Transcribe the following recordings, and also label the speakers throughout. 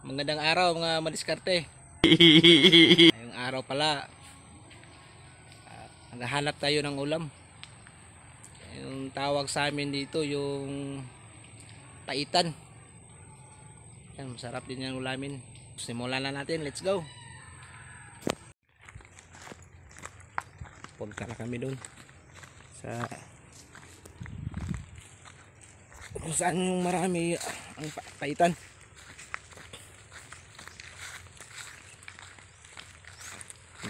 Speaker 1: Magandang araw mga madiskarte. Ngayong araw pala, naghahanap tayo ng ulam. Yung tawag sa amin dito yung paitan. Yan, masarap din yung ulamin. Simulan na natin, let's go. Punta na kami dun sa kung saan yung marami ang paitan.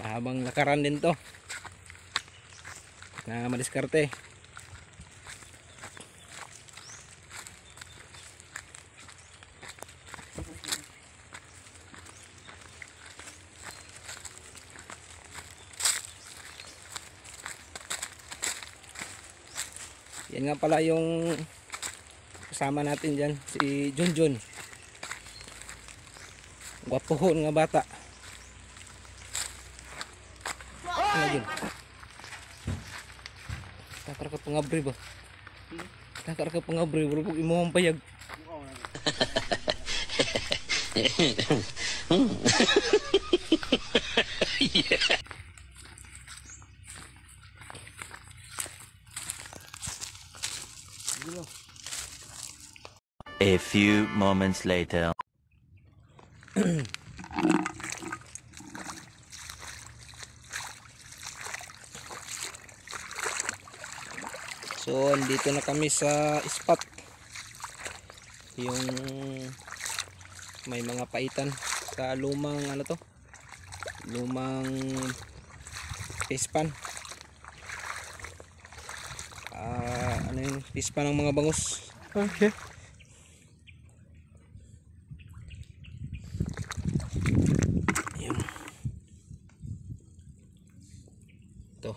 Speaker 1: Mahabang lakaran din to na madiskarte. Yan nga pala yung kasama natin dyan, si Junjun. Gwapohon nga bata. Ano yun? Takar ka pangabri ba? Takar ka pangabri, wala pong imuhang payag.
Speaker 2: A few moments later.
Speaker 1: So, dito na kami sa spot. Yung may mga paitan sa lumang ano to? Lumang pispan. Ano yung pispan ng mga bangus? Okay. Ayan. Ito.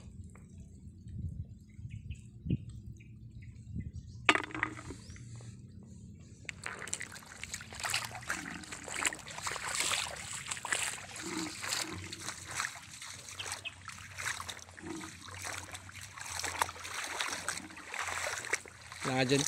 Speaker 1: Nga dyan.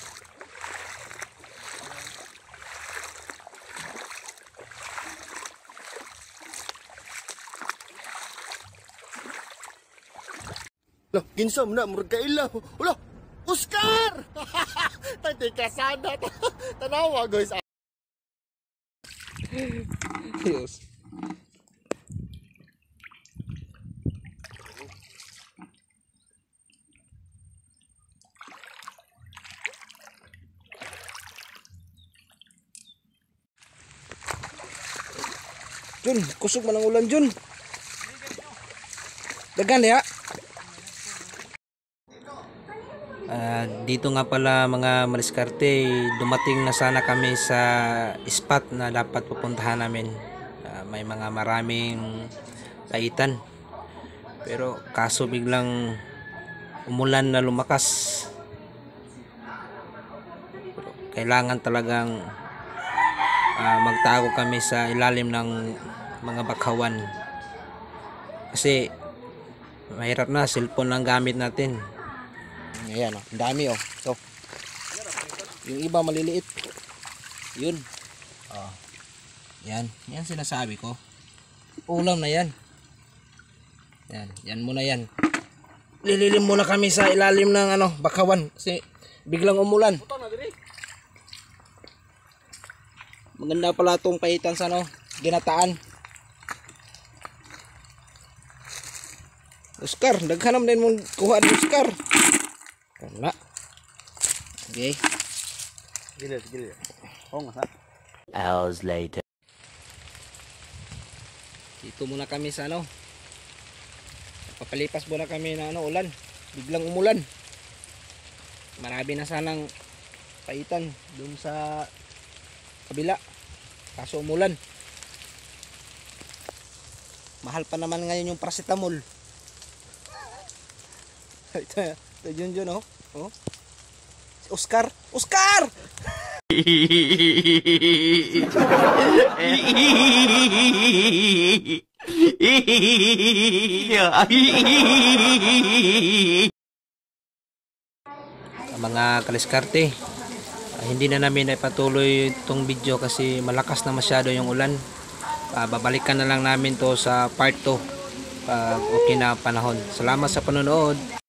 Speaker 3: Loh, ginsa mo na, murag ka ilaw. Loh, Oscar! Tadi kasada. Tanawa, guys.
Speaker 1: Yes. Jun, kusog man ang ulan, Jun. Dagan ya. Dito nga pala mga madiskarte, dumating na sana kami sa spot na dapat pupuntahan namin. May mga maraming paitan. Pero kaso biglang umulan na lumakas. Pero kailangan talagang magtago kami sa ilalim ng mga bakhawan. Kasi mahirap na, cellphone lang gamit natin. Ayan o, ang dami o. So, yung iba maliliit. Yun. Yan. Yan sinasabi ko. Ulam na yan. Yan. Yan muna yan. Lililim muna kami sa ilalim ng bakhawan. Kasi biglang umulan. Maganda pala itong paitan sa ginataan. Oscar, daghanam din mong kuha ni Oscar. Wala. Okay.
Speaker 3: Gila. Oh, nga.
Speaker 2: Hours later.
Speaker 1: Dito muna kami sa papalipas muna kami na ulan. Biglang umulan. Marami na sanang paitan dun sa kabila. Kaso umulan. Mahal pa naman ngayon yung paracetamol. Ito Junjun oh. Oscar! Mga kaliskarte, hindi na namin ipatuloy itong video kasi malakas na masyado yung ulan. Babalikan na lang namin to sa part 2 pag okay na panahon. Salamat sa panonood.